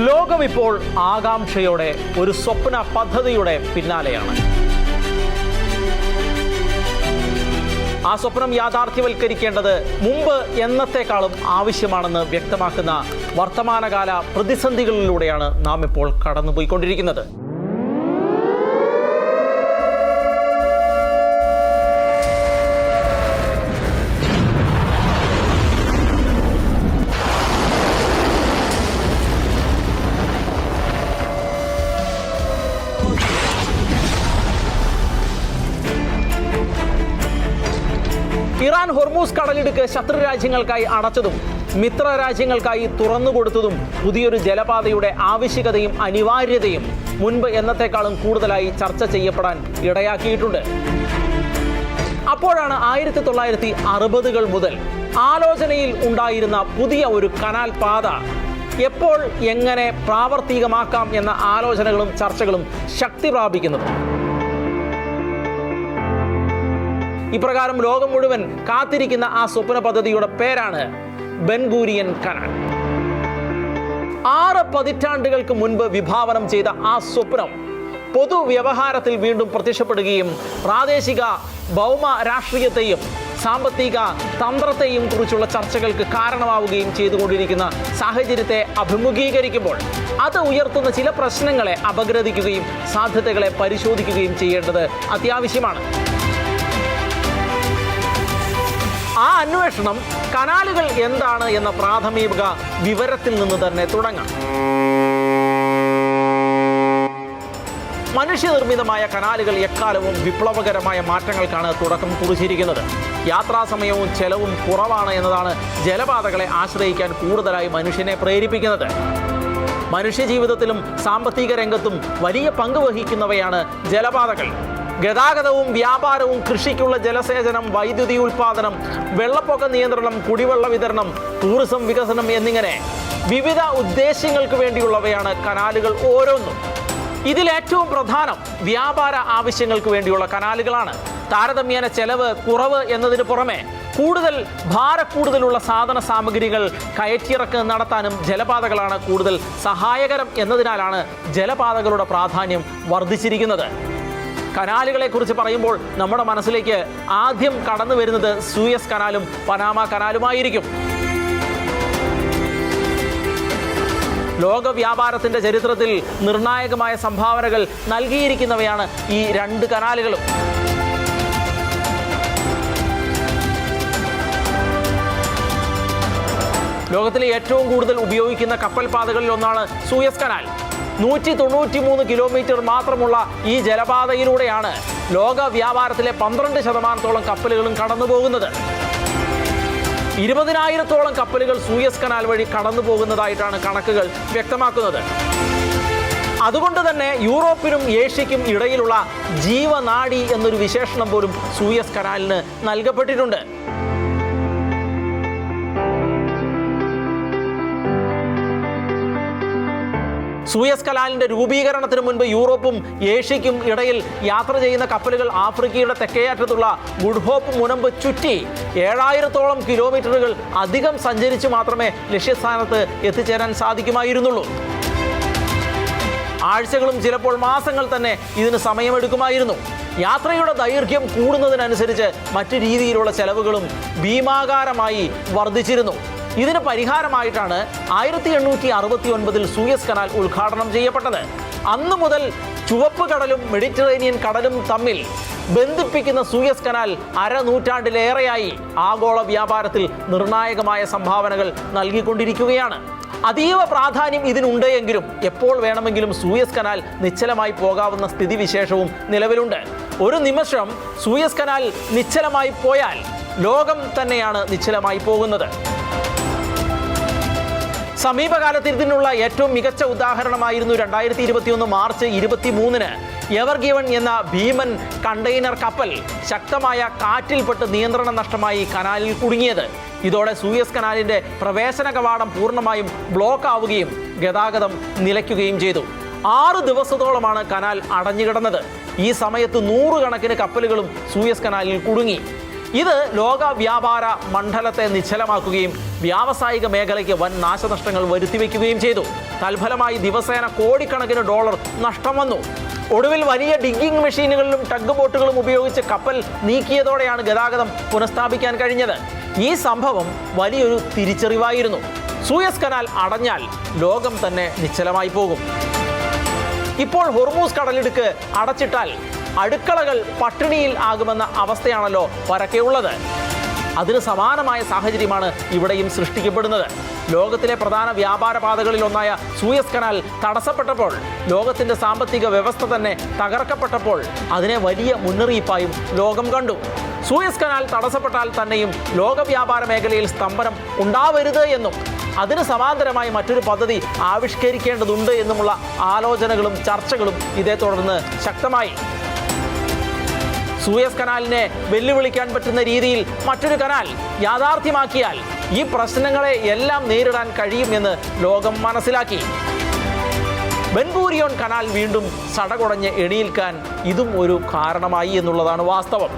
ലോകം ഇപ്പോൾ ആകാംക്ഷയോടെ ഒരു സ്വപ്ന പദ്ധതിയുടെ പിന്നാലെയാണ്. ആ സ്വപ്നം യാഥാർത്ഥ്യവൽക്കരിക്കേണ്ടത് മുമ്പ് എന്നത്തെക്കാളും ആവശ്യമാണെന്ന് വ്യക്തമാക്കുന്ന വർത്തമാനകാല പ്രതിസന്ധികളിലൂടെയാണ് നാം ഇപ്പോൾ കടന്നുപോയിക്കൊണ്ടിരിക്കുന്നത്. ഇറാൻ ഹോർമൂസ് കടലിടുക്ക് ശത്രു രാജ്യങ്ങൾക്കായി അടച്ചതും മിത്ര രാജ്യങ്ങൾക്കായി തുറന്നുകൊടുത്തതും പുതിയൊരു ജലപാതയുടെ ആവശ്യകതയും അനിവാര്യതയും മുൻപ് എന്നത്തെക്കാളും കൂടുതലായി ചർച്ച ചെയ്യപ്പെടാൻ ഇടയാക്കിയിട്ടുണ്ട്. അപ്പോഴാണ് 1960-കൾ മുതൽ ആലോചനയിൽ ഉണ്ടായിരുന്ന പുതിയ ഒരു കനാൽ പാത എപ്പോൾ എങ്ങനെ പ്രാവർത്തികമാക്കാം എന്ന ആലോചനകളും ചർച്ചകളും ശക്തി പ്രാപിക്കുന്നത്. ഇപ്രകാരം ലോകം മുഴുവൻ കാത്തിരിക്കുന്ന ആ സ്വപ്ന പദ്ധതിയുടെ പേരാണ് ബെൻ ഗൂരിയൻ കനാൽ. 6 പതിറ്റാണ്ടുകൾക്ക് മുൻപ് വിഭാവനം ചെയ്ത ആ സ്വപ്നം പൊതുവ്യവഹാരത്തിൽ വീണ്ടും പ്രത്യക്ഷപ്പെടുകയും പ്രാദേശിക ഭൗമ രാഷ്ട്രീയത്തെയും സാമ്പത്തിക തന്ത്രത്തെയും കുറിച്ചുള്ള ചർച്ചകൾക്ക് കാരണമാവുകയും ചെയ്തുകൊണ്ടിരിക്കുന്ന സാഹചര്യത്തെ അഭിമുഖീകരിക്കുമ്പോൾ അത് ഉയർത്തുന്ന ചില പ്രശ്നങ്ങളെ അപഗ്രഥിക്കുകയും സാധ്യതകളെ പരിശോധിക്കുകയും ചെയ്യേണ്ടത് അത്യാവശ്യമാണ്. ആ അന്വേഷണം കനാലുകൾ എന്താണ് എന്ന പ്രാഥമിക വിവരത്തിൽ നിന്ന് തന്നെ തുടങ്ങാം. മനുഷ്യനിർമ്മിതമായ കനാലുകൾ എക്കാലവും വിപ്ലവകരമായ മാറ്റങ്ങൾക്കാണ് തുടക്കം കുറിച്ചിരിക്കുന്നത്. യാത്രാസമയവും ചെലവും കുറവാണ് എന്നതാണ് ജലപാതകളെ ആശ്രയിക്കാൻ കൂടുതലായി മനുഷ്യനെ പ്രേരിപ്പിക്കുന്നത്. മനുഷ്യജീവിതത്തിലും സാമ്പത്തിക രംഗത്തും വലിയ പങ്ക് വഹിക്കുന്നവയാണ് ജലപാതകൾ. ഗതാഗതവും വ്യാപാരവും, കൃഷിക്കുള്ള ജലസേചനം, വൈദ്യുതി ഉൽപാദനം, വെള്ളപ്പൊക്ക നിയന്ത്രണം, കുടിവെള്ള വിതരണം, ടൂറിസം വികസനം എന്നിങ്ങനെ വിവിധ ഉദ്ദേശ്യങ്ങൾക്ക് വേണ്ടിയുള്ളവയാണ് കനാലുകൾ ഓരോന്നും. ഇതിലേറ്റവും പ്രധാനം വ്യാപാര ആവശ്യങ്ങൾക്ക് വേണ്ടിയുള്ള കനാലുകളാണ്. താരതമ്യേന ചെലവ് കുറവ് എന്നതിന് പുറമെ കൂടുതൽ ഭാരക്കൂടുതലുള്ള സാധന സാമഗ്രികൾ കയറ്റിയിറക്ക് നടത്താനും ജലപാതകളാണ് കൂടുതൽ സഹായകരം എന്നതിനാലാണ് ജലപാതകളുടെ പ്രാധാന്യം വർദ്ധിച്ചിരിക്കുന്നത്. കനാലുകളെ കുറിച്ച് പറയുമ്പോൾ നമ്മുടെ മനസ്സിലേക്ക് ആദ്യം കടന്നു വരുന്നത് സൂയസ് കനാലും പനാമ കനാലുമായിരിക്കും. ലോക വ്യാപാരത്തിന്റെ ചരിത്രത്തിൽ നിർണായകമായ സംഭാവനകൾ നൽകിയിരിക്കുന്നവയാണ് ഈ 2 കനാലുകളും. ലോകത്തിലെ ഏറ്റവും കൂടുതൽ ഉപയോഗിക്കുന്ന കപ്പൽ പാതകളിൽ ഒന്നാണ് സൂയസ് കനാൽ. 193 കിലോമീറ്റർ മാത്രമുള്ള ഈ ജലപാതയിലൂടെയാണ് ലോക വ്യാപാരത്തിലെ 12% കപ്പലുകളും കടന്നു പോകുന്നത്. 20,000-ഓളം കപ്പലുകൾ സൂയസ് കനാൽ വഴി കടന്നു പോകുന്നതായിട്ടാണ് കണക്കുകൾ വ്യക്തമാക്കുന്നത്. അതുകൊണ്ട് തന്നെ യൂറോപ്പിനും ഏഷ്യയ്ക്കും ഇടയിലുള്ള ജീവനാഡി എന്നൊരു വിശേഷണം പോലും സൂയസ് കനാലിന് നൽകപ്പെട്ടിട്ടുണ്ട്. സൂയസ് കനാലിന്റെ രൂപീകരണത്തിന് മുൻപ് യൂറോപ്പും ഏഷ്യയ്ക്കും ഇടയിൽ യാത്ര ചെയ്യുന്ന കപ്പലുകൾ ആഫ്രിക്കയുടെ തെക്കേയറ്റത്തുള്ള ഗുഡ് ഹോപ്പ് മുനമ്പ് ചുറ്റി 7,000-ഓളം കിലോമീറ്ററുകൾ അധികം സഞ്ചരിച്ച് മാത്രമേ ലക്ഷ്യസ്ഥാനത്ത് എത്തിച്ചേരാൻ സാധിക്കുമായിരുന്നുള്ളൂ. ആഴ്ചകളും ചിലപ്പോൾ മാസങ്ങൾ തന്നെ ഇതിന് സമയമെടുക്കുമായിരുന്നു. യാത്രയുടെ ദൈർഘ്യം കൂടുന്നതിനനുസരിച്ച് മറ്റു രീതിയിലുള്ള ചെലവുകളും ഭീമാകാരമായി വർദ്ധിച്ചിരുന്നു. ഇതിന് പരിഹാരമായിട്ടാണ് 1869-ൽ സൂയസ് കനാൽ ഉദ്ഘാടനം ചെയ്യപ്പെട്ടത്. അന്നു മുതൽ ചുവപ്പ് കടലും മെഡിറ്ററേനിയൻ കടലും തമ്മിൽ ബന്ധിപ്പിക്കുന്ന സൂയസ് കനാൽ അരനൂറ്റാണ്ടിലേറെയായി ആഗോള വ്യാപാരത്തിൽ നിർണായകമായ സംഭാവനകൾ നൽകിക്കൊണ്ടിരിക്കുകയാണ്. അതീവ പ്രാധാന്യം ഇതിനുണ്ട് എങ്കിലും എപ്പോൾ വേണമെങ്കിലും സൂയസ് കനാൽ നിശ്ചലമായി പോകാവുന്ന സ്ഥിതിവിശേഷവും നിലവിലുണ്ട്. ഒരു നിമിഷം സൂയസ് കനാൽ നിശ്ചലമായി പോയാൽ ലോകം തന്നെയാണ് നിശ്ചലമായി പോകുന്നത്. സമീപകാലത്ത് ഇതിനുള്ള ഏറ്റവും മികച്ച ഉദാഹരണമായിരുന്നു 2021 മാർച്ച് 23-ന് എവർ ഗിവൺ എന്ന ഭീമൻ കണ്ടെയ്നർ കപ്പൽ ശക്തമായ കാറ്റിൽപ്പെട്ട് നിയന്ത്രണം നഷ്ടമായി കനാലിൽ കുടുങ്ങിയത്. ഇതോടെ സൂയസ് കനാലിന്റെ പ്രവേശന കവാടം പൂർണ്ണമായും ബ്ലോക്ക് ആവുകയും ഗതാഗതം നിലയ്ക്കുകയും ചെയ്തു. 6 ദിവസത്തോളമാണ് കനാൽ അടഞ്ഞുകിടന്നത്. ഈ സമയത്ത് 100 കണക്കിന് കപ്പലുകളും സൂയസ് കനാലിൽ കുടുങ്ങി. ഇത് ലോക വ്യാപാര മണ്ഡലത്തെ നിശ്ചലമാക്കുകയും വ്യാവസായിക മേഖലയ്ക്ക് വൻ നാശനഷ്ടങ്ങൾ വരുത്തിവെക്കുകയും ചെയ്തു. തൽഫലമായി ദിവസേന കോടിക്കണക്കിന് ഡോളർ നഷ്ടം വന്നു. ഒടുവിൽ വലിയ ഡിഗ്ഗിംഗ് മെഷീനുകളിലും ടഗ് ബോട്ടുകളും ഉപയോഗിച്ച് കപ്പൽ നീക്കിയതോടെയാണ് ഗതാഗതം പുനഃസ്ഥാപിക്കാൻ കഴിഞ്ഞത്. ഈ സംഭവം വലിയൊരു തിരിച്ചറിവായിരുന്നു. സൂയസ് കനാൽ അടഞ്ഞാൽ ലോകം തന്നെ നിശ്ചലമായി പോകും. ഇപ്പോൾ ഹോർമൂസ് കടലിടുക്ക് അടച്ചിട്ടാൽ അടുക്കളകൾ പട്ടിണിയിൽ ആകുമെന്ന അവസ്ഥയാണല്ലോ പരക്കെയുള്ളത്. അതിന് സമാനമായ സാഹചര്യമാണ് ഇവിടെയും സൃഷ്ടിക്കപ്പെടുന്നത്. ലോകത്തിലെ പ്രധാന വ്യാപാര പാതകളിലൊന്നായ സൂയസ് കനാൽ തടസ്സപ്പെട്ടപ്പോൾ, ലോകത്തിൻ്റെ സാമ്പത്തിക വ്യവസ്ഥ തന്നെ തകർക്കപ്പെട്ടപ്പോൾ അതിനെ വലിയ മുന്നറിയിപ്പായും ലോകം കണ്ടു. സൂയസ് കനാൽ തടസ്സപ്പെട്ടാൽ തന്നെയും ലോക വ്യാപാര മേഖലയിൽ സ്തംഭനം ഉണ്ടാവരുത് എന്നും അതിന് സമാന്തരമായി മറ്റൊരു പദ്ധതി ആവിഷ്കരിക്കേണ്ടതുണ്ട് എന്നുമുള്ള ആലോചനകളും ചർച്ചകളും ഇതേ തുടർന്ന് ശക്തമായി. സൂയസ് കനാലിനെ വെല്ലുവിളിക്കാൻ പറ്റുന്ന രീതിയിൽ മറ്റൊരു കനാൽ യാഥാർത്ഥ്യമാക്കിയാൽ ഈ പ്രശ്നങ്ങളെ എല്ലാം നേരിടാൻ കഴിയുമെന്ന് ലോകം മനസ്സിലാക്കി. ബെൻഗൂരിയോൺ കനാൽ വീണ്ടും സടകുടഞ്ഞ് എണീൽക്കാൻ ഇതും ഒരു കാരണമായി എന്നുള്ളതാണ് വാസ്തവം.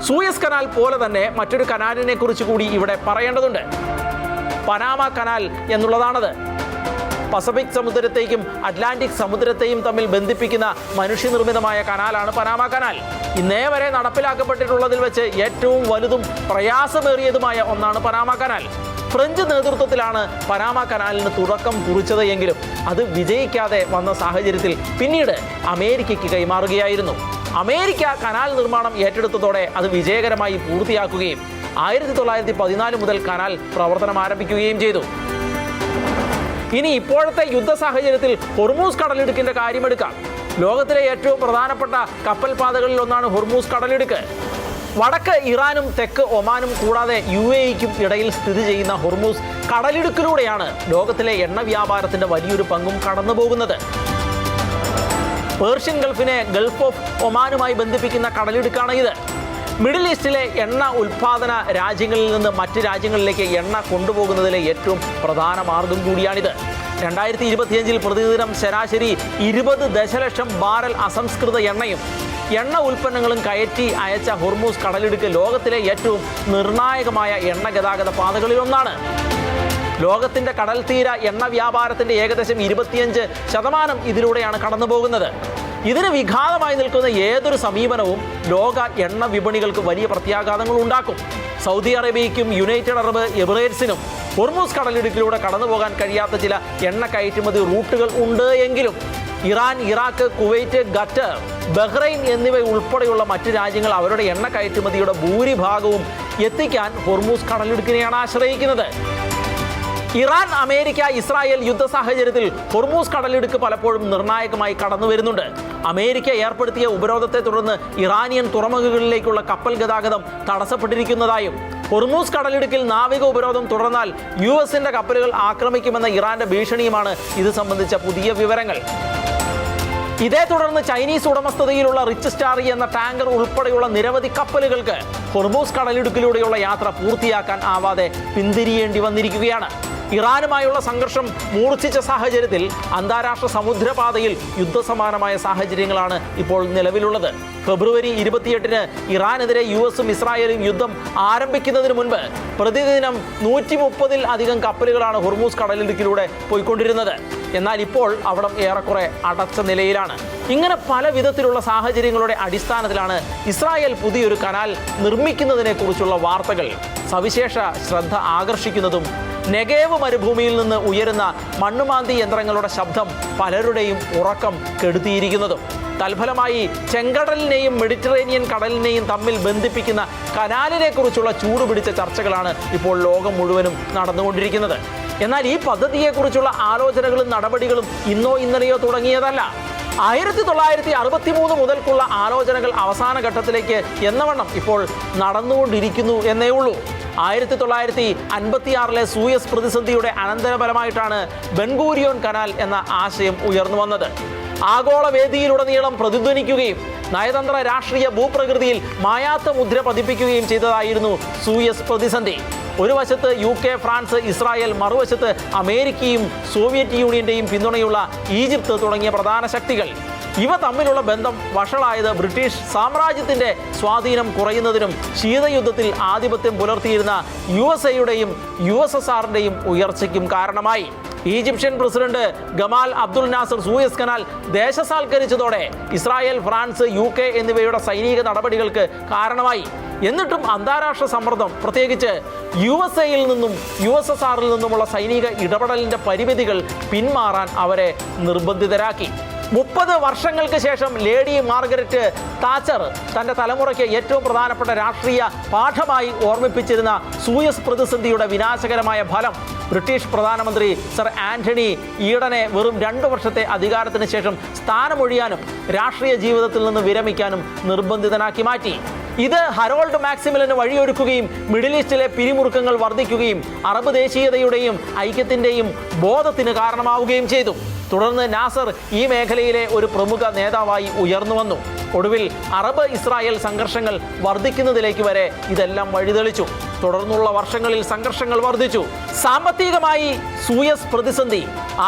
സൂയസ് കനാൽ പോലെ തന്നെ മറ്റൊരു കനാലിനെ കുറിച്ച് കൂടി ഇവിടെ പറയേണ്ടതുണ്ട്. പനാമ കനാൽ എന്നുള്ളതാണത്. പസഫിക് സമുദ്രത്തെയും അറ്റ്ലാന്റിക് സമുദ്രത്തെയും തമ്മിൽ ബന്ധിപ്പിക്കുന്ന മനുഷ്യനിർമ്മിതമായ കനാലാണ് പനാമ കനാൽ. ഇന്നേ വരെ നടപ്പിലാക്കപ്പെട്ടിട്ടുള്ളതിൽ വെച്ച് ഏറ്റവും വലുതും പ്രയാസമേറിയതുമായ ഒന്നാണ് പനാമ കനാൽ. ഫ്രഞ്ച് നേതൃത്വത്തിലാണ് പനാമ കനാലിന് തുടക്കം കുറിച്ചത് എങ്കിലും അത് വിജയിക്കാതെ വന്ന സാഹചര്യത്തിൽ പിന്നീട് അമേരിക്കയ്ക്ക് കൈമാറുകയായിരുന്നു. അമേരിക്ക കനാൽ നിർമ്മാണം ഏറ്റെടുത്തതോടെ അത് വിജയകരമായി പൂർത്തിയാക്കുകയും 1914 മുതൽ കനാൽ പ്രവർത്തനം ആരംഭിക്കുകയും ചെയ്തു. ഇനി ഇപ്പോഴത്തെ യുദ്ധ സാഹചര്യത്തിൽ ഹോർമൂസ് കടലിടുക്കിന്റെ കാര്യമെടുക്കാം. ലോകത്തിലെ ഏറ്റവും പ്രധാനപ്പെട്ട കപ്പൽ പാതകളിൽ ഒന്നാണ് ഹോർമൂസ് കടലിടുക്ക്. വടക്ക് ഇറാനും തെക്ക് ഒമാനും കൂടാതെ UAE-ക്കും ഇടയിൽ സ്ഥിതി ചെയ്യുന്ന ഹോർമൂസ് കടലിടുക്കിലൂടെയാണ് ലോകത്തിലെ എണ്ണ വ്യാപാരത്തിന്റെ വലിയൊരു പങ്കും കടന്നുപോകുന്നത്. പേർഷ്യൻ ഗൾഫിനെ ഗൾഫ് ഓഫ് ഒമാനുമായി ബന്ധിപ്പിക്കുന്ന കടലിടുക്കാണ് ഇത്. മിഡിൽ ഈസ്റ്റിലെ എണ്ണ ഉൽപ്പാദന രാജ്യങ്ങളിൽ നിന്ന് മറ്റ് രാജ്യങ്ങളിലേക്ക് എണ്ണ കൊണ്ടുപോകുന്നതിലെ ഏറ്റവും പ്രധാന മാർഗം കൂടിയാണിത്. 2025 പ്രതിദിനം ശരാശരി 20 ദശലക്ഷം ബാരൽ അസംസ്കൃത എണ്ണയും എണ്ണ ഉൽപ്പന്നങ്ങളും കയറ്റി അയച്ച ഹോർമൂസ് കടലിടുക്ക് ലോകത്തിലെ ഏറ്റവും നിർണായകമായ എണ്ണ ഗതാഗത പാതകളിലൊന്നാണ്. ലോകത്തിൻ്റെ കടൽ തീര എണ്ണ വ്യാപാരത്തിൻ്റെ ഏകദേശം 25% ഇതിലൂടെയാണ് കടന്നു പോകുന്നത്. ഇതിന് വിഘാതമായി നിൽക്കുന്ന ഏതൊരു സമീപനവും ലോക എണ്ണ വിപണികൾക്ക് വലിയ പ്രത്യാഘാതങ്ങൾ ഉണ്ടാക്കും. സൗദി അറേബ്യയ്ക്കും യുണൈറ്റഡ് അറബ് എമിറേറ്റ്സിനും ഹോർമൂസ് കടലിടുക്കിലൂടെ കടന്നു പോകാൻ കഴിയാത്ത ചില എണ്ണ കയറ്റുമതി റൂട്ടുകൾ ഉണ്ട് എങ്കിലും Iran, Iraq, Kuwait, Qatar, Bahrain എന്നിവ ഉൾപ്പെടെയുള്ള മറ്റ് രാജ്യങ്ങൾ അവരുടെ എണ്ണ കയറ്റുമതിയുടെ ഭൂരിഭാഗവും എത്തിക്കാൻ ഹോർമൂസ് കടലിടുക്കിനെയാണ് ആശ്രയിക്കുന്നത്. ഇറാൻ, അമേരിക്ക, ഇസ്രായേൽ യുദ്ധ സാഹചര്യത്തിൽ ഹോർമൂസ് കടലിടുക്ക് പലപ്പോഴും നിർണായകമായി കടന്നു വരുന്നുണ്ട്. അമേരിക്ക ഏർപ്പെടുത്തിയ ഉപരോധത്തെ തുടർന്ന് ഇറാനിയൻ തുറമുഖങ്ങളിലേക്കുള്ള കപ്പൽ ഗതാഗതം തടസ്സപ്പെട്ടിരിക്കുന്നതായും ഹോർമൂസ് കടലിടുക്കിൽ നാവിക ഉപരോധം തുടർന്നാൽ US-ന്റെ കപ്പലുകൾ ആക്രമിക്കുമെന്ന ഇറാന്റെ ഭീഷണിയുമാണ് ഇത് സംബന്ധിച്ച പുതിയ വിവരങ്ങൾ. ഇതേ തുടർന്ന് ചൈനീസ് ഉടമസ്ഥതയിലുള്ള റിച്ച് സ്റ്റാർ എന്ന ടാങ്കർ ഉൾപ്പെടെയുള്ള നിരവധി കപ്പലുകൾക്ക് ഹോർമൂസ് കടലിടുക്കിലൂടെയുള്ള യാത്ര പൂർത്തിയാക്കാൻ ആവാതെ പിന്തിരിയേണ്ടി വന്നിരിക്കുകയാണ്. ഇറാനുമായുള്ള സംഘർഷം മൂർച്ഛിച്ച സാഹചര്യത്തിൽ അന്താരാഷ്ട്ര സമുദ്രപാതയിൽ യുദ്ധസമാനമായ സാഹചര്യങ്ങളാണ് ഇപ്പോൾ നിലവിലുള്ളത്. ഫെബ്രുവരി 28-ന് ഇറാനെതിരെ US-ഉം ഇസ്രായേലും യുദ്ധം ആരംഭിക്കുന്നതിന് മുൻപ് പ്രതിദിനം 130-ൽ അധികം കപ്പലുകളാണ് ഹോർമൂസ് കടലിടുക്കിലൂടെ പോയിക്കൊണ്ടിരുന്നത്. എന്നാൽ ഇപ്പോൾ അവിടം ഏറെക്കുറെ അടച്ച നിലയിലാണ്. ഇങ്ങനെ പല വിധത്തിലുള്ള സാഹചര്യങ്ങളുടെ അടിസ്ഥാനത്തിലാണ് ഇസ്രായേൽ പുതിയൊരു കനാൽ നിർമ്മിക്കുന്നതിനെ കുറിച്ചുള്ള വാർത്തകൾ സവിശേഷ ശ്രദ്ധ ആകർഷിക്കുന്നതും നെഗേവ് മരുഭൂമിയിൽ നിന്ന് ഉയരുന്ന മണ്ണുമാന്തി യന്ത്രങ്ങളുടെ ശബ്ദം പലരുടെയും ഉറക്കം കെടുത്തിയിരിക്കുന്നതും. തൽഫലമായി ചെങ്കടലിനെയും മെഡിറ്ററേനിയൻ കടലിനെയും തമ്മിൽ ബന്ധിപ്പിക്കുന്ന കനാലിനെ കുറിച്ചുള്ള ചൂടുപിടിച്ച ചർച്ചകളാണ് ഇപ്പോൾ ലോകം മുഴുവനും നടന്നുകൊണ്ടിരിക്കുന്നത്. എന്നാൽ ഈ പദ്ധതിയെക്കുറിച്ചുള്ള ആലോചനകളും നടപടികളും ഇന്നോ ഇന്നലെയോ തുടങ്ങിയതല്ല. 1963 മുതൽക്കുള്ള ആലോചനകൾ അവസാന ഘട്ടത്തിലേക്ക് എന്നവണ്ണം ഇപ്പോൾ നടന്നുകൊണ്ടിരിക്കുന്നു എന്നേ ഉള്ളൂ. 1956-ലെ സൂയസ് പ്രതിസന്ധിയുടെ അനന്തരഫലമായിട്ടാണ് ബെൻഗൂരിയോൺ കനാൽ എന്ന ആശയം ഉയർന്നു വന്നത്. ആഗോള വേദിയിലുടനീളം പ്രതിധ്വനിക്കുകയും നയതന്ത്ര രാഷ്ട്രീയ ഭൂപ്രകൃതിയിൽ മായാത്ത മുദ്ര പതിപ്പിക്കുകയും ചെയ്തതായിരുന്നു സൂയസ് പ്രതിസന്ധി. ഒരു വശത്ത് UK, ഫ്രാൻസ്, ഇസ്രായേൽ, മറുവശത്ത് അമേരിക്കയും സോവിയറ്റ് യൂണിയന്റെയും പിന്തുണയുള്ള ഈജിപ്ത് തുടങ്ങിയ പ്രധാന ശക്തികൾ. ഇവ തമ്മിലുള്ള ബന്ധം വഷളായത് ബ്രിട്ടീഷ് സാമ്രാജ്യത്തിൻ്റെ സ്വാധീനം കുറയുന്നതിനും ശീതയുദ്ധത്തിൽ ആധിപത്യം പുലർത്തിയിരുന്ന USA-യുടെയും USSR-ൻ്റെയും ഉയർച്ചയ്ക്കും കാരണമായി. Egyptian president Gamal Abdul Nasser Suez canal ദേശസാൽക്കരിച്ചതോടെ ഇസ്രായേൽ, ഫ്രാൻസ്, UK എന്നിവയുടെ സൈനിക നടപടികൾക്ക് കാരണമായി. എന്നിട്ടും അന്താരാഷ്ട്ര സമ്മർദ്ദം, പ്രത്യേകിച്ച് USA-യിൽ നിന്നും USSR-ൽ നിന്നുമുള്ള സൈനിക ഇടപെടലിൻ്റെ പരിമിതികൾ പിന്മാറാൻ അവരെ നിർബന്ധിതരാക്കി. 30 വർഷങ്ങൾക്ക് ശേഷം ലേഡി മാർഗരറ്റ് താച്ചർ തൻ്റെ തലമുറയ്ക്ക് ഏറ്റവും പ്രധാനപ്പെട്ട രാഷ്ട്രീയ പാഠമായി ഓർമ്മിപ്പിച്ചിരുന്ന സൂയസ് പ്രതിസന്ധിയുടെ വിനാശകരമായ ഫലം ബ്രിട്ടീഷ് പ്രധാനമന്ത്രി സർ ആന്റണി ഈഡനെ വെറും 2 വർഷത്തെ അധികാരത്തിന് ശേഷം സ്ഥാനമൊഴിയാനും രാഷ്ട്രീയ ജീവിതത്തിൽ നിന്ന് വിരമിക്കാനും നിർബന്ധിതനാക്കി മാറ്റി. ഇത് ഹരോൾഡ് മാക്സിമിലിന് വഴിയൊരുക്കുകയും മിഡിൽ ഈസ്റ്റിലെ പിരിമുറുക്കങ്ങൾ വർദ്ധിക്കുകയും അറബ് ദേശീയതയുടെയും ഐക്യത്തിൻ്റെയും ബോധത്തിന് കാരണമാവുകയും ചെയ്തു. തുടർന്ന് നാസർ ഈ മേഖലയിലെ ഒരു പ്രമുഖ നേതാവായി ഉയർന്നു വന്നു. ഒടുവിൽ അറബ് ഇസ്രായേൽ സംഘർഷങ്ങൾ വർദ്ധിക്കുന്നതിലേക്ക് വരെ ഇതെല്ലാം വഴിതെളിച്ചു. തുടർന്നുള്ള വർഷങ്ങളിൽ സംഘർഷങ്ങൾ വർദ്ധിച്ചു. സാമ്പത്തികമായി സൂയസ് പ്രതിസന്ധി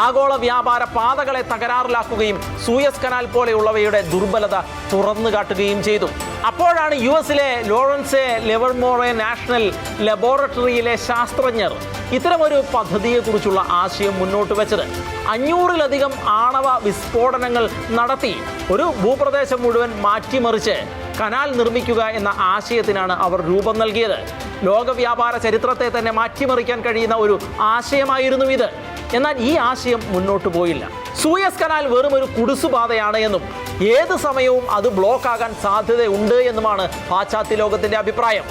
ആഗോള വ്യാപാര പാതകളെ തകരാറിലാക്കുകയും സൂയസ് കനാൽ പോലെയുള്ളവയുടെ ദുർബലത തുറന്നു കാട്ടുകയും ചെയ്തു. അപ്പോഴാണ് US-ലെ ലോറൻസ് ലിവർമോറെ നാഷണൽ ലബോറട്ടറിയിലെ ശാസ്ത്രജ്ഞർ ഇത്തരമൊരു പദ്ധതിയെക്കുറിച്ചുള്ള ആശയം മുന്നോട്ട് വെച്ചത്. 500-ലധികം ആണവ വിസ്ഫോടനങ്ങൾ നടത്തി ഒരു ഭൂപ്രദേശം മുഴുവൻ മാറ്റിമറിച്ച് കനാൽ നിർമ്മിക്കുക എന്ന ആശയത്തിനാണ് അവർ രൂപം നൽകിയത്. ലോക വ്യാപാര ചരിത്രത്തെ തന്നെ മാറ്റിമറിക്കാൻ കഴിയുന്ന ഒരു ആശയമായിരുന്നു ഇത്. എന്നാൽ ഈ ആശയം മുന്നോട്ട് പോയില്ല. സൂയസ് കനാൽ വെറും ഒരു കുടിസുപാതയാണ് എന്നും ഏത് സമയവും അത് ബ്ലോക്ക് ആകാൻ സാധ്യതയുണ്ട് എന്നുമാണ് പാശ്ചാത്യ ലോകത്തിൻ്റെ അഭിപ്രായം.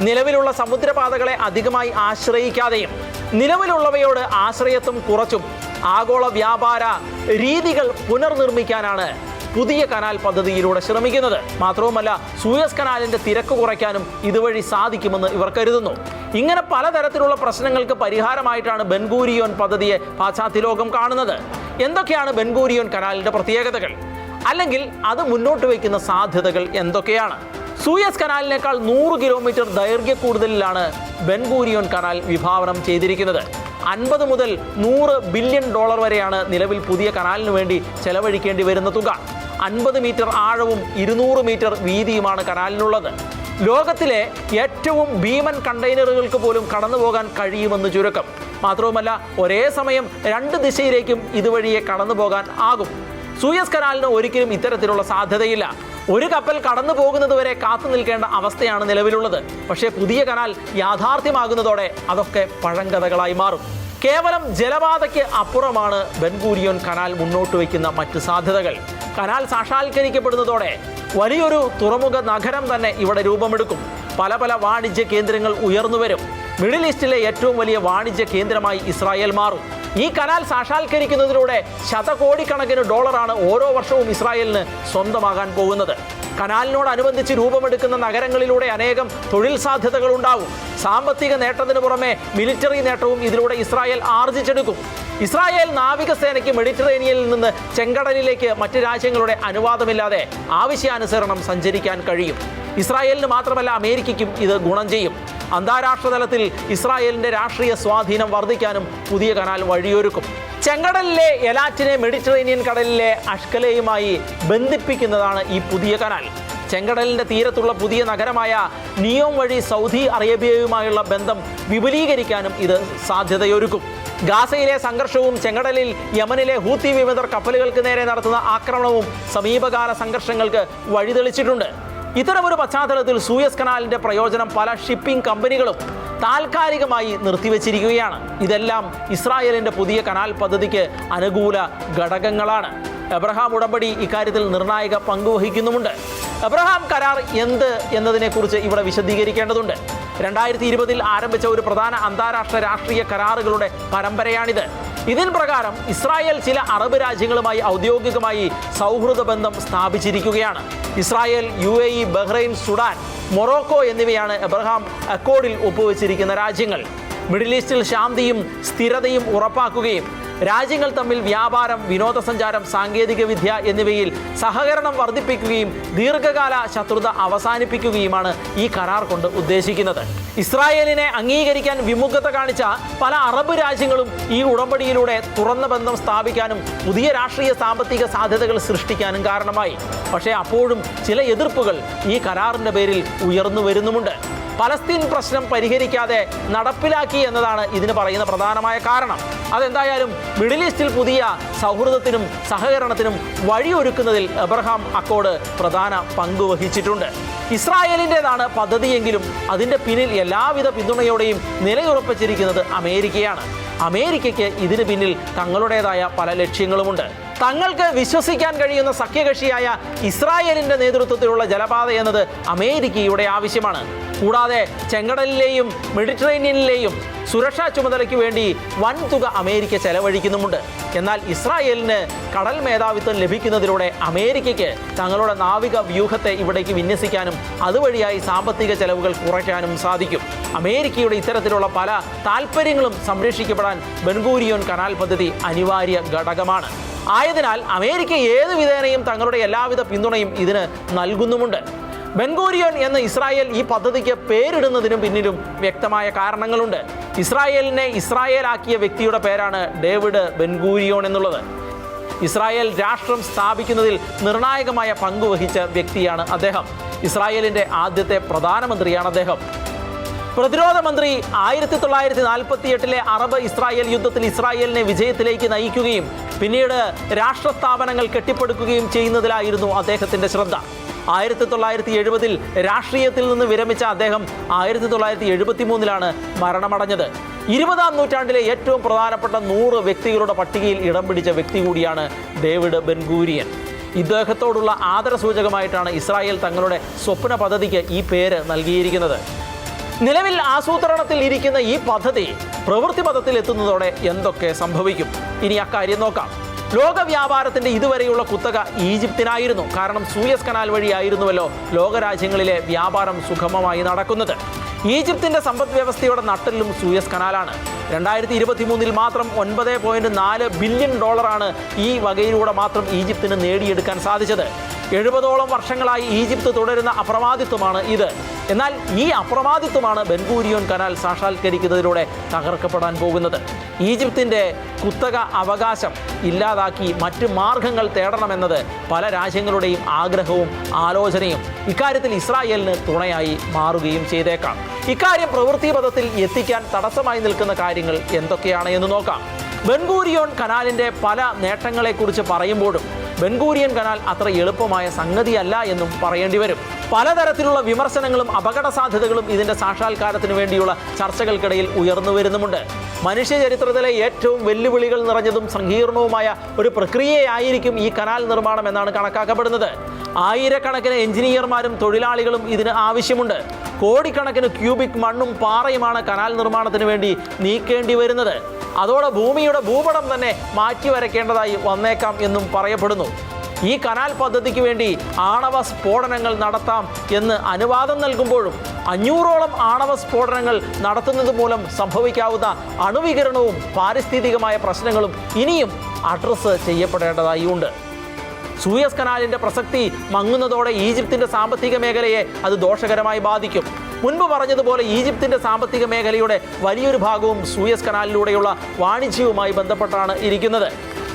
നിലവിലുള്ള സമുദ്രപാതകളെ അധികമായി ആശ്രയിക്കാതെയും നിലവിലുള്ളവയോട് ആശ്രയത്വം കുറച്ചും ആഗോള വ്യാപാര രീതികൾ പുനർനിർമ്മിക്കാനാണ് പുതിയ കനാൽ പദ്ധതിയിലൂടെ ശ്രമിക്കുന്നത്. മാത്രവുമല്ല, സൂയസ് കനാലിൻ്റെ തിരക്ക് കുറയ്ക്കാനും ഇതുവഴി സാധിക്കുമെന്ന് ഇവർ കരുതുന്നു. ഇങ്ങനെ പലതരത്തിലുള്ള പ്രശ്നങ്ങൾക്ക് പരിഹാരമായിട്ടാണ് ബെൻഗൂരിയോൻ പദ്ധതിയെ പാശ്ചാത്യ ലോകം കാണുന്നത്. എന്തൊക്കെയാണ് ബെൻഗൂരിയോൻ കനാലിൻ്റെ പ്രത്യേകതകൾ, അല്ലെങ്കിൽ അത് മുന്നോട്ട് വയ്ക്കുന്ന സാധ്യതകൾ എന്തൊക്കെയാണ്? സൂയസ് കനാലിനേക്കാൾ 100 കിലോമീറ്റർ ദൈർഘ്യക്കൂടുതലിലാണ് ബെൻഗൂരിയോൻ കനാൽ വിഭാവനം ചെയ്തിരിക്കുന്നത്. 50 മുതൽ $100 ബില്യൺ വരെയാണ് നിലവിൽ പുതിയ കനാലിന് വേണ്ടി ചെലവഴിക്കേണ്ടി വരുന്ന തുക. 50 മീറ്റർ ആഴവും 200 മീറ്റർ വീതിയുമാണ് കനാലിനുള്ളത്. ലോകത്തിലെ ഏറ്റവും ഭീമൻ കണ്ടെയ്നറുകൾക്ക് പോലും കടന്നു പോകാൻ കഴിയുമെന്ന് ചുരുക്കം. മാത്രവുമല്ല, ഒരേ സമയം 2 ദിശയിലേക്കും ഇതുവഴിയെ കടന്നു പോകാൻ ആകും. സൂയസ് കനാലിന് ഒരിക്കലും ഇത്തരത്തിലുള്ള സാധ്യതയില്ല. ഒരു കപ്പൽ കടന്നു പോകുന്നതുവരെ കാത്തു നിൽക്കേണ്ട അവസ്ഥയാണ് നിലവിലുള്ളത്. പക്ഷേ പുതിയ കനാൽ യാഥാർത്ഥ്യമാകുന്നതോടെ അതൊക്കെ പഴങ്കഥകളായി മാറും. കേവലം ജലപാതയ്ക്ക് അപ്പുറമാണ് ബെൻഗൂരിയോൻ കനാൽ മുന്നോട്ട് വയ്ക്കുന്ന മറ്റ് സാധ്യതകൾ. കനാൽ സാക്ഷാത്കരിക്കപ്പെടുന്നതോടെ വലിയൊരു തുറമുഖ നഗരം തന്നെ ഇവിടെ രൂപമെടുക്കും. പല പല വാണിജ്യ കേന്ദ്രങ്ങൾ ഉയർന്നു വരും. മിഡിൽ ഈസ്റ്റിലെ ഏറ്റവും വലിയ വാണിജ്യ കേന്ദ്രമായി ഇസ്രായേൽ മാറും. ഈ കനാൽ സാക്ഷാത്കരിക്കുന്നതിലൂടെ ശതകോടിക്കണക്കിന് ഡോളറാണ് ഓരോ വർഷവും ഇസ്രായേലിന് സ്വന്തമാകാൻ പോകുന്നത്. കനാലിനോടനുബന്ധിച്ച് രൂപമെടുക്കുന്ന നഗരങ്ങളിലൂടെ അനേകം തൊഴിൽ സാധ്യതകൾ ഉണ്ടാവും. സാമ്പത്തിക നേട്ടത്തിന് പുറമെ മിലിറ്ററി നേട്ടവും ഇതിലൂടെ ഇസ്രായേൽ ആർജിച്ചെടുക്കും. ഇസ്രായേൽ നാവികസേനയ്ക്ക് മെഡിറ്ററേനിയനിൽ നിന്ന് ചെങ്കടലിലേക്ക് മറ്റ് രാജ്യങ്ങളുടെ അനുവാദമില്ലാതെ ആവശ്യാനുസരണം സഞ്ചരിക്കാൻ കഴിയും. ഇസ്രായേലിന് മാത്രമല്ല, അമേരിക്കയ്ക്കും ഇത് ഗുണം ചെയ്യും. അന്താരാഷ്ട്ര തലത്തിൽ ഇസ്രായേലിൻ്റെ രാഷ്ട്രീയ സ്വാധീനം വർദ്ധിക്കാനും പുതിയ കനാൽ വഴിയൊരുക്കും. ചെങ്കടലിലെ എലാറ്റിനെ മെഡിറ്ററേനിയൻ കടലിലെ അഷ്കലയുമായി ബന്ധിപ്പിക്കുന്നതാണ് ഈ പുതിയ കനാൽ. ചെങ്കടലിൻ്റെ തീരത്തുള്ള പുതിയ നഗരമായ നിയോം വഴി സൗദി അറേബ്യയുമായുള്ള ബന്ധം വിപുലീകരിക്കാനും ഇത് സാധ്യതയൊരുക്കും. ഗാസയിലെ സംഘർഷവും ചെങ്കടലിൽ യമനിലെ ഹൂത്തി വിമതർ കപ്പലുകൾക്ക് നേരെ നടത്തുന്ന ആക്രമണവും സമീപകാല സംഘർഷങ്ങൾക്ക് വഴിതെളിച്ചിട്ടുണ്ട്. ഇത്തരമൊരു പശ്ചാത്തലത്തിൽ സൂയസ് കനാലിൻ്റെ പ്രയോജനം പല ഷിപ്പിംഗ് കമ്പനികളും താൽക്കാലികമായി നിർത്തിവെച്ചിരിക്കുകയാണ്. ഇതെല്ലാം ഇസ്രായേലിൻ്റെ പുതിയ കനാൽ പദ്ധതിക്ക് അനുകൂല ഘടകങ്ങളാണ്. എബ്രഹാം ഉടമ്പടി ഇക്കാര്യത്തിൽ നിർണായക പങ്കുവഹിക്കുന്നുമുണ്ട്. എബ്രഹാം കരാർ എന്ത് എന്നതിനെക്കുറിച്ച് ഇവിടെ വിശദീകരിക്കേണ്ടതുണ്ട്. 2020-ൽ ആരംഭിച്ച ഒരു പ്രധാന അന്താരാഷ്ട്ര രാഷ്ട്രീയ കരാറുകളുടെ പരമ്പരയാണിത്. ഇതിൻ പ്രകാരം ഇസ്രായേൽ ചില അറബ് രാജ്യങ്ങളുമായി ഔദ്യോഗികമായി സൗഹൃദ ബന്ധം സ്ഥാപിച്ചിരിക്കുകയാണ്. Israel, UAE, Bahrain, Sudan, Morocco എന്നിവയാണ് എബ്രഹാം അക്കോർഡിൽ ഒപ്പുവെച്ചിരിക്കുന്ന രാജ്യങ്ങൾ. മിഡിൽ ഈസ്റ്റിൽ ശാന്തിയും സ്ഥിരതയും ഉറപ്പാക്കുകയും രാജ്യങ്ങൾ തമ്മിൽ വ്യാപാരം, വിനോദസഞ്ചാരം, സാങ്കേതികവിദ്യ എന്നിവയിൽ സഹകരണം വർദ്ധിപ്പിക്കുകയും ദീർഘകാല ശത്രുത അവസാനിപ്പിക്കുകയുമാണ് ഈ കരാർ കൊണ്ട് ഉദ്ദേശിക്കുന്നത്. ഇസ്രായേലിനെ അംഗീകരിക്കാൻ വിമുഖത കാണിച്ച പല അറബ് രാജ്യങ്ങളും ഈ ഉടമ്പടിയിലൂടെ തുറന്ന ബന്ധം സ്ഥാപിക്കാനും പുതിയ രാഷ്ട്രീയ സാമ്പത്തിക സാധ്യതകൾ സൃഷ്ടിക്കാനും കാരണമായി. പക്ഷേ അപ്പോഴും ചില എതിർപ്പുകൾ ഈ കരാറിൻ്റെ പേരിൽ ഉയർന്നു വരുന്നുമുണ്ട്. പലസ്തീൻ പ്രശ്നം പരിഹരിക്കാതെ നടപ്പിലാക്കി എന്നതാണ് ഇതിന് പറയുന്ന പ്രധാനമായ കാരണം. അതെന്തായാലും മിഡിൽ ഈസ്റ്റിൽ പുതിയ സൗഹൃദത്തിനും സഹകരണത്തിനും വഴിയൊരുക്കുന്നതിൽ അബ്രഹാം അക്കോർഡ് പ്രധാന പങ്ക് വഹിച്ചിട്ടുണ്ട്. ഇസ്രായേലിൻ്റെതാണ് പദ്ധതിയെങ്കിലും അതിൻ്റെ പിന്നിൽ എല്ലാവിധ പിന്തുണയോടെയും നിലയുറപ്പിച്ചിരിക്കുന്നത് അമേരിക്കയാണ്. അമേരിക്കയ്ക്ക് ഇതിന് പിന്നിൽ തങ്ങളുടേതായ പല ലക്ഷ്യങ്ങളുമുണ്ട്. തങ്ങൾക്ക് വിശ്വസിക്കാൻ കഴിയുന്ന സഖ്യകക്ഷിയായ ഇസ്രായേലിൻ്റെ നേതൃത്വത്തിലുള്ള ജലപാത എന്നത് അമേരിക്കയുടെ ആവശ്യമാണ്. കൂടാതെ ചെങ്കടലിലെയും മെഡിറ്ററേനിയനിലെയും സുരക്ഷാ ചുമതലയ്ക്ക് വേണ്ടി വൻതുക അമേരിക്ക ചെലവഴിക്കുന്നുമുണ്ട്. എന്നാൽ ഇസ്രായേലിന് കടൽ മേധാവിത്വം ലഭിക്കുന്നതിലൂടെ അമേരിക്കയ്ക്ക് തങ്ങളുടെ നാവിക വ്യൂഹത്തെ ഇവിടേക്ക് വിന്യസിക്കാനും അതുവഴിയായി സാമ്പത്തിക ചെലവുകൾ കുറയ്ക്കാനും സാധിക്കും. അമേരിക്കയുടെ ഇത്തരത്തിലുള്ള പല താൽപ്പര്യങ്ങളും സംരക്ഷിക്കപ്പെടാൻ ബെൻഗൂരിയോൻ കനാൽ പദ്ധതി അനിവാര്യ ഘടകമാണ്. ആയതിനാൽ അമേരിക്ക ഏതു വിധേനയും തങ്ങളുടെ എല്ലാവിധ പിന്തുണയും ഇതിന് നൽകുന്നുമുണ്ട്. ബെൻഗൂരിയോൻ എന്ന ഇസ്രായേൽ ഈ പദ്ധതിക്ക് പേരിടുന്നതിനും പിന്നിലും വ്യക്തമായ കാരണങ്ങളുണ്ട്. ഇസ്രായേലിനെ ഇസ്രായേലാക്കിയ വ്യക്തിയുടെ പേരാണ് ഡേവിഡ് ബെൻഗൂരിയോൻ എന്നുള്ളത്. ഇസ്രായേൽ രാഷ്ട്രം സ്ഥാപിക്കുന്നതിൽ നിർണായകമായ പങ്കുവഹിച്ച വ്യക്തിയാണ് അദ്ദേഹം. ഇസ്രായേലിൻ്റെ ആദ്യത്തെ പ്രധാനമന്ത്രിയാണ് അദ്ദേഹം. പ്രതിരോധ മന്ത്രി 1948 അറബ് ഇസ്രായേൽ യുദ്ധത്തിൽ ഇസ്രായേലിനെ വിജയത്തിലേക്ക് നയിക്കുകയും പിന്നീട് രാഷ്ട്രസ്ഥാപനങ്ങൾ കെട്ടിപ്പടുക്കുകയും ചെയ്യുന്നതിലായിരുന്നു അദ്ദേഹത്തിൻ്റെ ശ്രദ്ധ. 1970 രാഷ്ട്രീയത്തിൽ നിന്ന് വിരമിച്ച അദ്ദേഹം 1973 മരണമടഞ്ഞത്. 20-ാം നൂറ്റാണ്ടിലെ ഏറ്റവും പ്രധാനപ്പെട്ട 100 വ്യക്തികളുടെ പട്ടികയിൽ ഇടം പിടിച്ച വ്യക്തി കൂടിയാണ് ഡേവിഡ് ബെൻഗൂരിയൻ. ഇദ്ദേഹത്തോടുള്ള ആദരസൂചകമായിട്ടാണ് ഇസ്രായേൽ തങ്ങളുടെ സ്വപ്ന പദ്ധതിക്ക് ഈ പേര് നൽകിയിരിക്കുന്നത്. നിലവിൽ ആസൂത്രണത്തിൽ ഇരിക്കുന്ന ഈ പദ്ധതി പ്രവൃത്തി പദത്തിൽ എത്തുന്നതോടെ എന്തൊക്കെ സംഭവിക്കും? ഇനി അക്കാര്യം നോക്കാം. ലോക വ്യാപാരത്തിൻ്റെ ഇതുവരെയുള്ള കുത്തക ഈജിപ്തിനായിരുന്നു. കാരണം സൂയസ് കനാൽ വഴിയായിരുന്നുവല്ലോ ലോകരാജ്യങ്ങളിലെ വ്യാപാരം സുഗമമായി നടക്കുന്നത്. ഈജിപ്തിൻ്റെ സമ്പദ് വ്യവസ്ഥയുടെ നട്ടെല്ലും സൂയസ് കനാലാണ്. 2023 മാത്രം $9.4 ബില്യൺ ഈ വകയിലൂടെ മാത്രം ഈജിപ്തിന് നേടിയെടുക്കാൻ സാധിച്ചത്. 70ഓളം വർഷങ്ങളായി ഈജിപ്ത് തുടരുന്ന അപ്രമാദിത്വമാണ് ഇത്. എന്നാൽ ഈ അപ്രമാദിത്വമാണ് ബെൻഗൂരിയോൻ കനാൽ സാക്ഷാത്കരിക്കുന്നതിലൂടെ തകർക്കപ്പെടാൻ പോകുന്നത്. ഈജിപ്തിൻ്റെ കുത്തക അവകാശം ഇല്ലാതാക്കി മറ്റ് മാർഗങ്ങൾ തേടണമെന്നത് പല രാജ്യങ്ങളുടെയും ആഗ്രഹവും ആലോചനയും. ഇക്കാര്യത്തിൽ ഇസ്രായേലിന് തുണയായി മാറുകയും ചെയ്തേക്കാം. ഇക്കാര്യം പ്രവൃത്തിപഥത്തിൽ എത്തിക്കാൻ തടസ്സമായി നിൽക്കുന്ന കാര്യങ്ങൾ എന്തൊക്കെയാണ് എന്ന് നോക്കാം. ബെൻഗൂരിയോൻ കനാലിൻ്റെ പല നേട്ടങ്ങളെക്കുറിച്ച് പറയുമ്പോഴും ബെൻഗൂരിയൻ കനാൽ അത്ര എളുപ്പമായ സംഗതിയല്ല എന്നും പറയേണ്ടി വരും. പലതരത്തിലുള്ള വിമർശനങ്ങളും അപകട സാധ്യതകളും ഇതിൻ്റെ സാക്ഷാത്കാരത്തിന് വേണ്ടിയുള്ള ചർച്ചകൾക്കിടയിൽ ഉയർന്നു വരുന്നുമുണ്ട്. മനുഷ്യ ചരിത്രത്തിലെ ഏറ്റവും വെല്ലുവിളികൾ നിറഞ്ഞതും സങ്കീർണവുമായ ഒരു പ്രക്രിയയായിരിക്കും ഈ കനാൽ നിർമ്മാണം എന്നാണ് കണക്കാക്കപ്പെടുന്നത്. ആയിരക്കണക്കിന് എഞ്ചിനീയർമാരും തൊഴിലാളികളും ഇതിന് ആവശ്യമുണ്ട്. കോടിക്കണക്കിന് ക്യൂബിക് മണ്ണും പാറയുമാണ് കനാൽ നിർമ്മാണത്തിന് വേണ്ടി നീക്കേണ്ടി വരുന്നത്. അതോടെ ഭൂമിയുടെ ഭൂപടം തന്നെ മാറ്റിവരയ്ക്കേണ്ടതായി വന്നേക്കാം എന്നും പറയപ്പെടുന്നു. ഈ കനാൽ പദ്ധതിക്ക് വേണ്ടി ആണവ സ്ഫോടനങ്ങൾ നടത്താം എന്ന് അനുവാദം നൽകുമ്പോഴും 500ഓളം ആണവ സ്ഫോടനങ്ങൾ നടത്തുന്നത് മൂലം സംഭവിക്കാവുന്ന അണുവികിരണവും പാരിസ്ഥിതികമായ പ്രശ്നങ്ങളും ഇനിയും അഡ്രസ്സ് ചെയ്യപ്പെടേണ്ടതായി ഉണ്ട്. സൂയസ് കനാലിൻ്റെ പ്രസക്തി മങ്ങുന്നതോടെ ഈജിപ്തിൻ്റെ സാമ്പത്തിക മേഖലയെ അത് ദോഷകരമായി ബാധിക്കും. മുൻപ് പറഞ്ഞതുപോലെ ഈജിപ്തിൻ്റെ സാമ്പത്തിക മേഖലയുടെ വലിയൊരു ഭാഗവും സൂയസ് കനാലിലൂടെയുള്ള വാണിജ്യവുമായി ബന്ധപ്പെട്ടാണ് ഇരിക്കുന്നത്.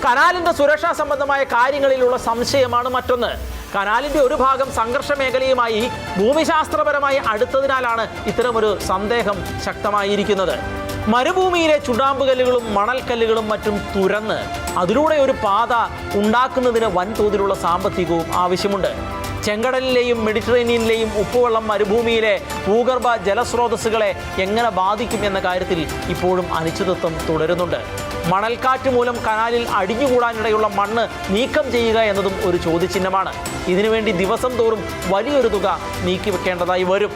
കനാലിൻ്റെ സുരക്ഷാ സംബന്ധമായ കാര്യങ്ങളിലുള്ള സംശയമാണ് മറ്റൊന്ന്. കനാലിൻ്റെ ഒരു ഭാഗം സംഘർഷ മേഖലയുമായി ഭൂമിശാസ്ത്രപരമായി അടുത്തതിനാലാണ് ഇത്തരമൊരു സന്ദേഹം ശക്തമായിരിക്കുന്നത്. മരുഭൂമിയിലെ ചുണ്ണാമ്പുകല്ലുകളും മണൽക്കല്ലുകളും മറ്റും തുരന്ന് അതിലൂടെ ഒരു പാത ഉണ്ടാക്കുന്നതിന് വൻതോതിലുള്ള സാമ്പത്തികവും ആവശ്യമുണ്ട്. ചെങ്കടലിലെയും മെഡിറ്ററേനിയനിലെയും ഉപ്പുവെള്ളം മരുഭൂമിയിലെ ഭൂഗർഭ ജലസ്രോതസ്സുകളെ എങ്ങനെ ബാധിക്കും എന്ന കാര്യത്തിൽ ഇപ്പോഴും അനിശ്ചിതത്വം തുടരുന്നുണ്ട്. മണൽക്കാറ്റ് മൂലം കനാലിൽ അടിഞ്ഞുകൂടാനിടയുള്ള മണ്ണ് നീക്കം ചെയ്യുക എന്നതും ഒരു ചോദ്യചിഹ്നമാണ്. ഇതിനുവേണ്ടി ദിവസം തോറും വലിയൊരു തുക നീക്കിവെക്കേണ്ടതായി വരും.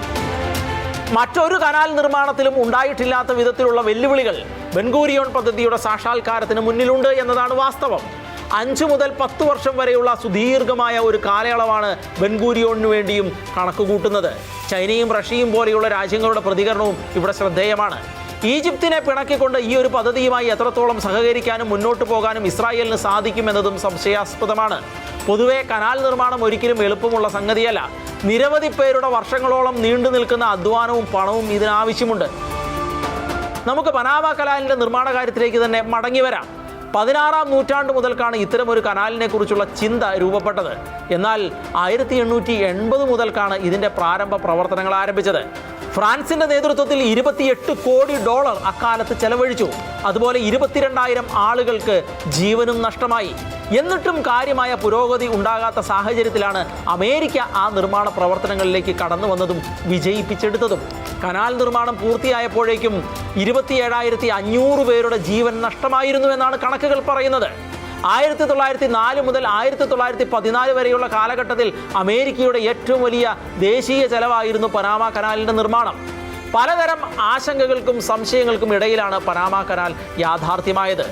മറ്റൊരു കനാൽ നിർമ്മാണത്തിലും ഉണ്ടായിട്ടില്ലാത്ത വിധത്തിലുള്ള വെല്ലുവിളികൾ ബെൻഗൂരിയോൺ പദ്ധതിയുടെ സാക്ഷാത്കാരത്തിന് മുന്നിലുണ്ട് എന്നതാണ് വാസ്തവം. 5 മുതൽ 10 വർഷം വരെയുള്ള സുദീർഘമായ ഒരു കാലയളവാണ് ബെൻഗൂരിയോണിന് വേണ്ടിയും കണക്കുകൂട്ടുന്നത്. ചൈനയും റഷ്യയും പോലെയുള്ള രാജ്യങ്ങളുടെ പ്രതികരണവും ഇവിടെ ശ്രദ്ധേയമാണ്. ഈജിപ്തിനെ പിണക്കിക്കൊണ്ട് ഈ ഒരു പദ്ധതിയുമായി എത്രത്തോളം സഹകരിക്കാനും മുന്നോട്ട് പോകാനും ഇസ്രായേലിന് സാധിക്കുമെന്നതും സംശയാസ്പദമാണ്. പൊതുവെ കനാൽ നിർമ്മാണം ഒരിക്കലും എളുപ്പമുള്ള സംഗതിയല്ല. നിരവധി പേരുടെ വർഷങ്ങളോളം നീണ്ടു നിൽക്കുന്ന അധ്വാനവും പണവും ഇതിനാവശ്യമുണ്ട്. നമുക്ക് പനാമ കനാലിൻ്റെ നിർമ്മാണ കാര്യത്തിലേക്ക് തന്നെ മടങ്ങി വരാം. 16-ാം നൂറ്റാണ്ട് മുതൽക്കാണ് ഇത്തരമൊരു കനാലിനെ കുറിച്ചുള്ള ചിന്ത രൂപപ്പെട്ടത്. എന്നാൽ 1880 മുതൽക്കാണ് ഇതിൻ്റെ പ്രാരംഭ പ്രവർത്തനങ്ങൾ ആരംഭിച്ചത്. ഫ്രാൻസിന്റെ നേതൃത്വത്തിൽ $28 കോടി അക്കാലത്ത് ചെലവഴിച്ചു. അതുപോലെ 22,000 ആളുകൾക്ക് ജീവനും നഷ്ടമായി. എന്നിട്ടും കാര്യമായ പുരോഗതി ഉണ്ടാകാത്ത സാഹചര്യത്തിലാണ് അമേരിക്ക ആ നിർമ്മാണ പ്രവർത്തനങ്ങളിലേക്ക് കടന്നു വന്നതും വിജയിപ്പിച്ചെടുത്തതും. കനാൽ നിർമ്മാണം പൂർത്തിയായപ്പോഴേക്കും 27,500 പേരുടെ ജീവൻ നഷ്ടമായിരുന്നു എന്നാണ് കണക്കുകൾ പറയുന്നത്. 1904 മുതൽ 1914 വരെയുള്ള കാലഘട്ടത്തിൽ അമേരിക്കയുടെ ഏറ്റവും വലിയ ദേശീയ ചെലവായിരുന്നു പനാമ കനാലിൻ്റെ നിർമ്മാണം. പലതരം ആശങ്കകൾക്കും സംശയങ്ങൾക്കും ഇടയിലാണ് പനാമ കനാൽ യാഥാർത്ഥ്യമായത്.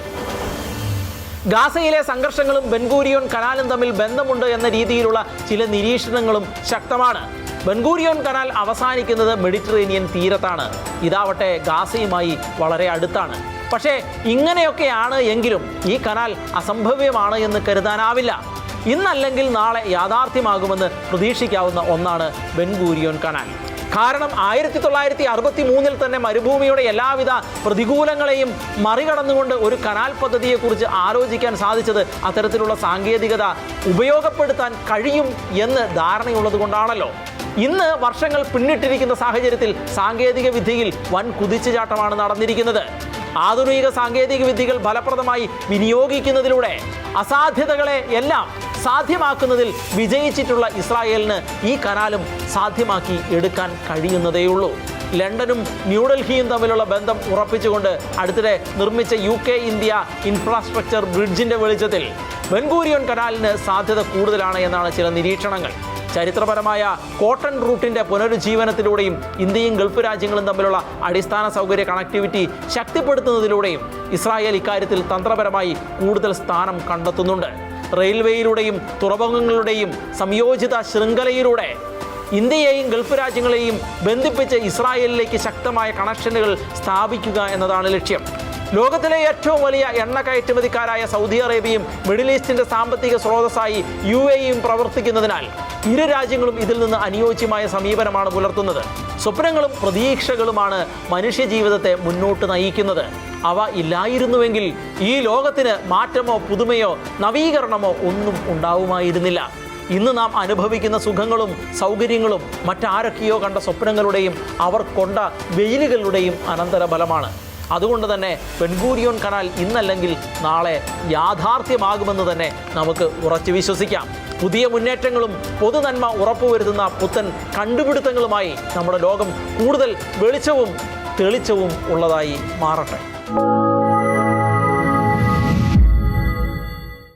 ഗാസയിലെ സംഘർഷങ്ങളും ബെൻഗൂരിയോൺ കനാലും തമ്മിൽ ബന്ധമുണ്ട് എന്ന രീതിയിലുള്ള ചില നിരീക്ഷണങ്ങളും ശക്തമാണ്. ബെൻഗൂരിയോൺ കനാൽ അവസാനിക്കുന്നത് മെഡിറ്ററേനിയൻ തീരത്താണ്. ഇതാവട്ടെ ഗാസയുമായി വളരെ അടുത്താണ്. പക്ഷേ ഇങ്ങനെയൊക്കെയാണ് എങ്കിലും ഈ കനാൽ അസംഭവ്യമാണ് എന്ന് കരുതാനാവില്ല. ഇന്നല്ലെങ്കിൽ നാളെ യാഥാർത്ഥ്യമാകുമെന്ന് പ്രതീക്ഷിക്കാവുന്ന ഒന്നാണ് ബെൻഗൂരിയോൺ കനാൽ. കാരണം 1963 തന്നെ മരുഭൂമിയുടെ എല്ലാവിധ പ്രതികൂലങ്ങളെയും മറികടന്നുകൊണ്ട് ഒരു കനാൽ പദ്ധതിയെക്കുറിച്ച് ആലോചിക്കാൻ സാധിച്ചത് അത്തരത്തിലുള്ള സാങ്കേതികത ഉപയോഗപ്പെടുത്താൻ കഴിയും എന്ന് ധാരണയുള്ളത് കൊണ്ടാണല്ലോ. ഇന്ന് വർഷങ്ങൾ പിന്നിട്ടിരിക്കുന്ന സാഹചര്യത്തിൽ സാങ്കേതിക വിദ്യയിൽ വൻ കുതിച്ചുചാട്ടമാണ് നടന്നിരിക്കുന്നത്. ആധുനിക സാങ്കേതിക വിദ്യകൾ ഫലപ്രദമായി വിനിയോഗിക്കുന്നതിലൂടെ അസാധ്യതകളെ എല്ലാം സാധ്യമാക്കുന്നതിൽ വിജയിച്ചിട്ടുള്ള ഇസ്രായേലിന് ഈ കനാലും സാധ്യമാക്കി എടുക്കാൻ കഴിയുന്നതേയുള്ളൂ. ലണ്ടനും ന്യൂഡൽഹിയും തമ്മിലുള്ള ബന്ധം ഉറപ്പിച്ചുകൊണ്ട് അടുത്തിടെ നിർമ്മിച്ച UK ഇന്ത്യ ഇൻഫ്രാസ്ട്രക്ചർ ബ്രിഡ്ജിന്റെ വെളിച്ചത്തിൽ ബെൻഗൂരിയോൺ കനാലിന് സാധ്യത കൂടുതലാണ് എന്നാണ് ചില നിരീക്ഷണങ്ങൾ. ചരിത്രപരമായ കോട്ടൺ റൂട്ടിൻ്റെ പുനരുജ്ജീവനത്തിലൂടെയും ഇന്ത്യയും ഗൾഫ് രാജ്യങ്ങളും തമ്മിലുള്ള അടിസ്ഥാന സൗകര്യ കണക്ടിവിറ്റി ശക്തിപ്പെടുത്തുന്നതിലൂടെയും ഇസ്രായേൽ ഇക്കാര്യത്തിൽ തന്ത്രപരമായി കൂടുതൽ സ്ഥാനം കണ്ടെത്തുന്നുണ്ട്. റെയിൽവേയിലൂടെയും തുറമുഖങ്ങളുടെയും സംയോജിത ശൃംഖലയിലൂടെ ഇന്ത്യയെയും ഗൾഫ് രാജ്യങ്ങളെയും ബന്ധിപ്പിച്ച് ഇസ്രായേലിലേക്ക് ശക്തമായ കണക്ഷനുകൾ സ്ഥാപിക്കുക എന്നതാണ് ലക്ഷ്യം. ലോകത്തിലെ ഏറ്റവും വലിയ എണ്ണ കയറ്റുമതിക്കാരായ സൗദി അറേബ്യയും മിഡിൽ ഈസ്റ്റിൻ്റെ സാമ്പത്തിക സ്രോതസ്സായി UAEയും പ്രവർത്തിക്കുന്നതിനാൽ ഇരു രാജ്യങ്ങളും ഇതിൽ നിന്ന് അനുയോജ്യമായ സമീപനമാണ് പുലർത്തുന്നത്. സ്വപ്നങ്ങളും പ്രതീക്ഷകളുമാണ് മനുഷ്യജീവിതത്തെ മുന്നോട്ട് നയിക്കുന്നത്. അവ ഇല്ലായിരുന്നുവെങ്കിൽ ഈ ലോകത്തിന് മാറ്റമോ പുതുമയോ നവീകരണമോ ഒന്നും ഉണ്ടാവുമായിരുന്നില്ല. ഇന്ന് നാം അനുഭവിക്കുന്ന സുഖങ്ങളും സൗകര്യങ്ങളും മറ്റാരൊക്കെയോ കണ്ട സ്വപ്നങ്ങളുടെയും അവർ കൊണ്ട വെയിലുകളുടെയും അനന്തരഫലമാണ്. അതുകൊണ്ട് തന്നെ ബെൻഗൂരിയോൺ കനാൽ ഇന്നല്ലെങ്കിൽ നാളെ യാഥാർത്ഥ്യമാകുമെന്ന് തന്നെ നമുക്ക് ഉറച്ചു വിശ്വസിക്കാം. പുതിയ മുന്നേറ്റങ്ങളും പൊതുനന്മ ഉറപ്പുവരുത്തുന്ന പുത്തൻ കണ്ടുപിടുത്തങ്ങളുമായി നമ്മുടെ ലോകം കൂടുതൽ വെളിച്ചവും തെളിച്ചവും ഉള്ളതായി മാറട്ടെ.